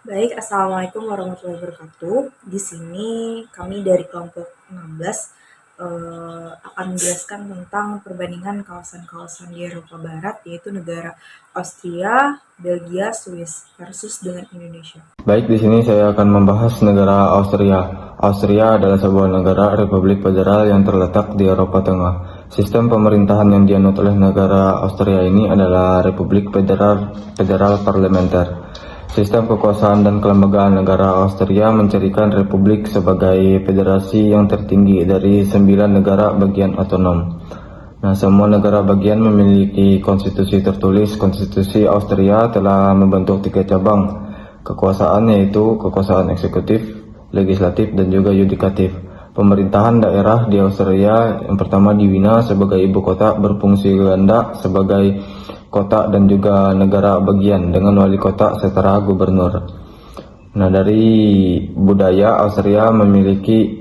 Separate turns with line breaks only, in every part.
Baik, Assalamualaikum warahmatullahi wabarakatuh. Di sini kami dari kelompok 16 akan menjelaskan tentang perbandingan kawasan-kawasan di Eropa Barat, yaitu negara Austria, Belgia, Swiss versus dengan Indonesia.
Baik, di sini saya akan membahas negara Austria. Austria adalah sebuah negara Republik Federal yang terletak di Eropa Tengah. Sistem pemerintahan yang dianut oleh negara Austria ini adalah Republik Federal Parlementer. Sistem kekuasaan dan kelembagaan negara Austria mencirikan republik sebagai federasi yang tertinggi dari 9 negara bagian otonom. Nah, semua negara bagian memiliki konstitusi tertulis. Konstitusi Austria telah membentuk 3 cabang kekuasaan, yaitu kekuasaan eksekutif, legislatif, dan juga yudikatif. Pemerintahan daerah di Austria yang pertama di Wina sebagai ibu kota berfungsi ganda sebagai kota dan juga negara bagian dengan wali kota setara gubernur. Nah, dari budaya Austria memiliki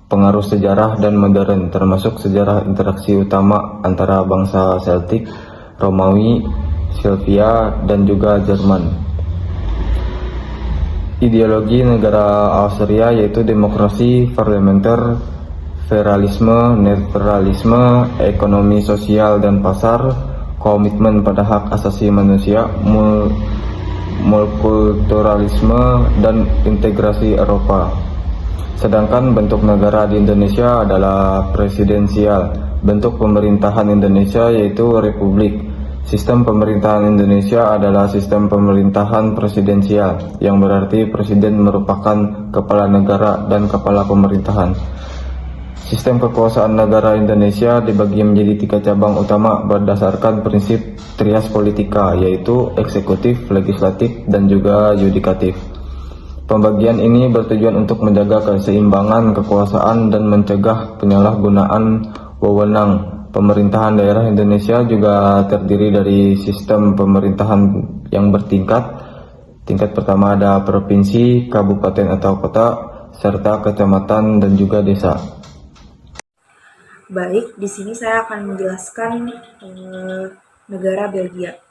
pengaruh sejarah dan modern, termasuk sejarah interaksi utama antara bangsa Celtic, Romawi, Slavia, dan juga Jerman. Ideologi negara Austria yaitu demokrasi, parlementer, federalisme, netralisme, ekonomi sosial dan pasar, komitmen pada hak asasi manusia, multikulturalisme, dan integrasi Eropa. Sedangkan bentuk negara di Indonesia adalah presidensial. Bentuk pemerintahan Indonesia yaitu republik. Sistem pemerintahan Indonesia adalah sistem pemerintahan presidensial, yang berarti presiden merupakan kepala negara dan kepala pemerintahan. Sistem kekuasaan negara Indonesia dibagi menjadi 3 cabang utama berdasarkan prinsip trias politika, yaitu eksekutif, legislatif, dan juga yudikatif. Pembagian ini bertujuan untuk menjaga keseimbangan kekuasaan dan mencegah penyalahgunaan wewenang. Pemerintahan daerah Indonesia juga terdiri dari sistem pemerintahan yang bertingkat. Tingkat pertama ada provinsi, kabupaten atau kota, serta kecamatan dan juga desa.
Baik, di sini saya akan menjelaskan negara Belgia.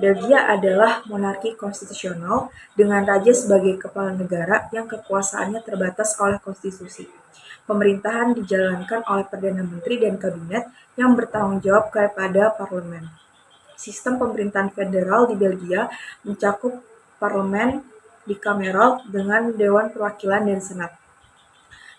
Belgia adalah monarki konstitusional dengan raja sebagai kepala negara yang kekuasaannya terbatas oleh konstitusi. Pemerintahan dijalankan oleh Perdana Menteri dan Kabinet yang bertanggung jawab kepada parlemen. Sistem pemerintahan federal di Belgia mencakup parlemen bikameral dengan Dewan Perwakilan dan Senat.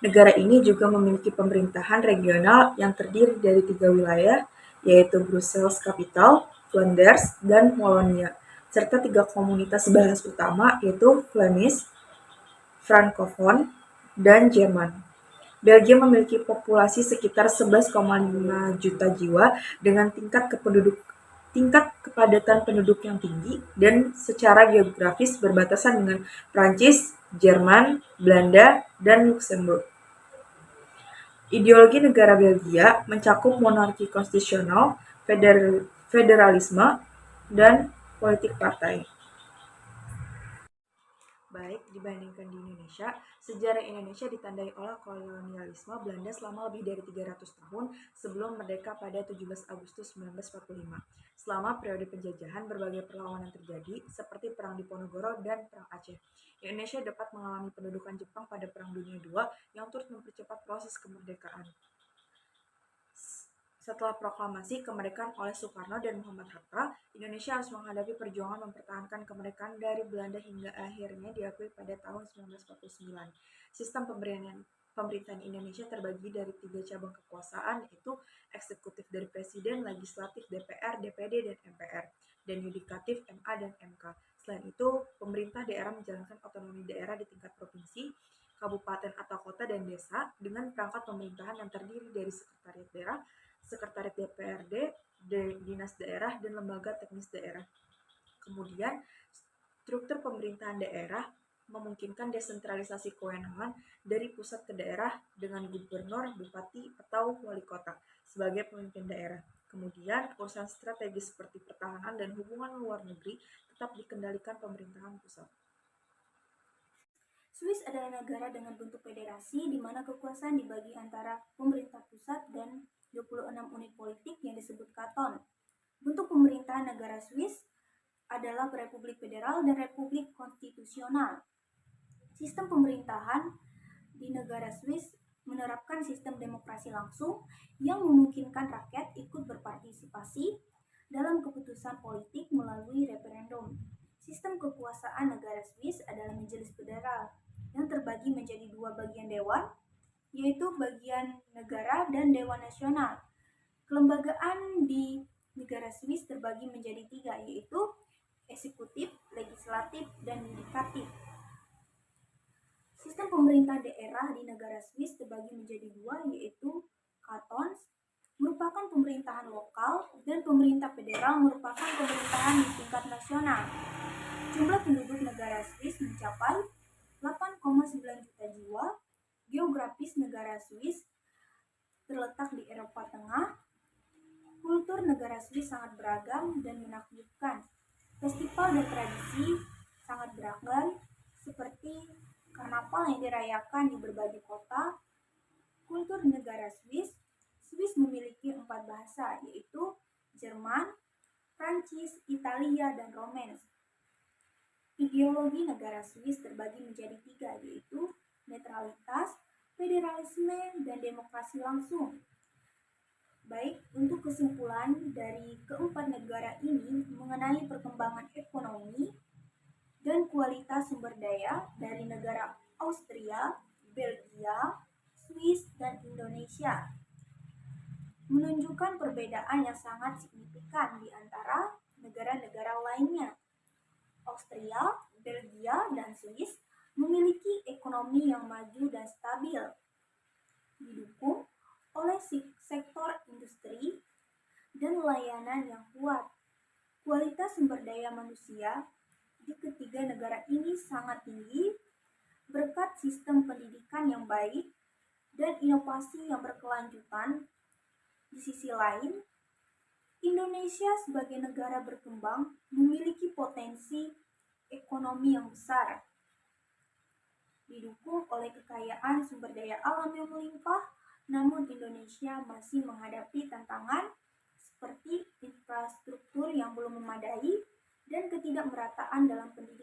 Negara ini juga memiliki pemerintahan regional yang terdiri dari 3 wilayah, yaitu Brussels Capital, Flanders, dan Wallonia, serta 3 komunitas bahasa utama, yaitu Flemish, Francophone, dan Jerman. Belgia memiliki populasi sekitar 11,5 juta jiwa dengan tingkat kepadatan penduduk yang tinggi dan secara geografis berbatasan dengan Prancis, Jerman, Belanda, dan Luxembourg. Ideologi negara Belgia mencakup monarki konstitusional, federalisme, dan politik partai. Baik, dibandingkan di Indonesia, sejarah Indonesia ditandai oleh kolonialisme Belanda selama lebih dari 300 tahun sebelum merdeka pada 17 Agustus 1945. Selama periode penjajahan, berbagai perlawanan terjadi, seperti Perang Diponegoro dan Perang Aceh. Indonesia dapat mengalami pendudukan Jepang pada Perang Dunia II yang turut mempercepat proses kemerdekaan. Setelah proklamasi kemerdekaan oleh Soekarno dan Muhammad Hatta, Indonesia harus menghadapi perjuangan mempertahankan kemerdekaan dari Belanda hingga akhirnya diakui pada tahun 1949. Sistem pemerintahan Indonesia terbagi dari 3 cabang kekuasaan, yaitu eksekutif dari Presiden, legislatif DPR, DPD, dan MPR, dan yudikatif MA dan MK. Selain itu, pemerintah daerah menjalankan otonomi daerah di tingkat provinsi, kabupaten atau kota dan desa dengan perangkat pemerintahan yang terdiri dari sekretariat daerah, sekretariat DPRD, dinas daerah, dan lembaga teknis daerah. Kemudian, struktur pemerintahan daerah memungkinkan desentralisasi kewenangan dari pusat ke daerah dengan gubernur, bupati, atau wali kota sebagai pemimpin daerah. Kemudian, urusan strategis seperti pertahanan dan hubungan luar negeri tetap dikendalikan pemerintahan pusat.
Swiss adalah negara dengan bentuk federasi di mana kekuasaan dibagi antara pemerintah pusat dan 26 unit politik yang disebut kanton. Bentuk pemerintahan negara Swiss adalah Republik Federal dan Republik Konstitusional. konstitusional. Sistem pemerintahan di negara Swiss menerapkan sistem demokrasi langsung yang memungkinkan rakyat ikut berpartisipasi dalam keputusan politik melalui referendum. Sistem kekuasaan negara Swiss adalah majelis federal yang terbagi menjadi dua bagian dewan, yaitu bagian negara dan dewan nasional. Kelembagaan di negara Swiss terbagi menjadi tiga, yaitu eksekutif, legislatif, dan yudikatif. Sistem pemerintah daerah di negara Swiss terbagi menjadi dua, yaitu kantons, merupakan pemerintahan lokal, dan pemerintah federal merupakan pemerintahan di tingkat nasional. Jumlah penduduk negara Swiss mencapai 8,9 juta jiwa. Geografis negara Swiss terletak di Eropa Tengah. Kultur negara Swiss sangat beragam dan menakjubkan. Festival dan tradisi sangat beragam, seperti karnaval yang dirayakan di berbagai kota. Kultur negara Swiss memiliki 4 bahasa, yaitu Jerman, Prancis, Italia, dan Romance. Ideologi negara Swiss terbagi menjadi 3, yaitu netralitas, federalisme, dan demokrasi langsung. Baik, untuk kesimpulan dari keempat negara ini mengenai perkembangan ekonomi dan kualitas sumber daya dari negara Austria, Belgia, Swiss, dan Indonesia, menunjukkan perbedaan yang sangat signifikan di antara negara-negara lainnya. Austria, Belgia, dan Swiss memiliki ekonomi yang maju dan stabil, didukung oleh sektor industri dan layanan yang kuat. Kualitas sumber daya manusia di ketiga negara ini sangat tinggi berkat sistem pendidikan yang baik dan inovasi yang berkelanjutan. Di sisi lain, Indonesia sebagai negara berkembang memiliki potensi ekonomi yang besar, didukung oleh kekayaan sumber daya alam yang melimpah, namun Indonesia masih menghadapi tantangan seperti infrastruktur yang belum memadai dan ketidakmerataan dalam pendidikan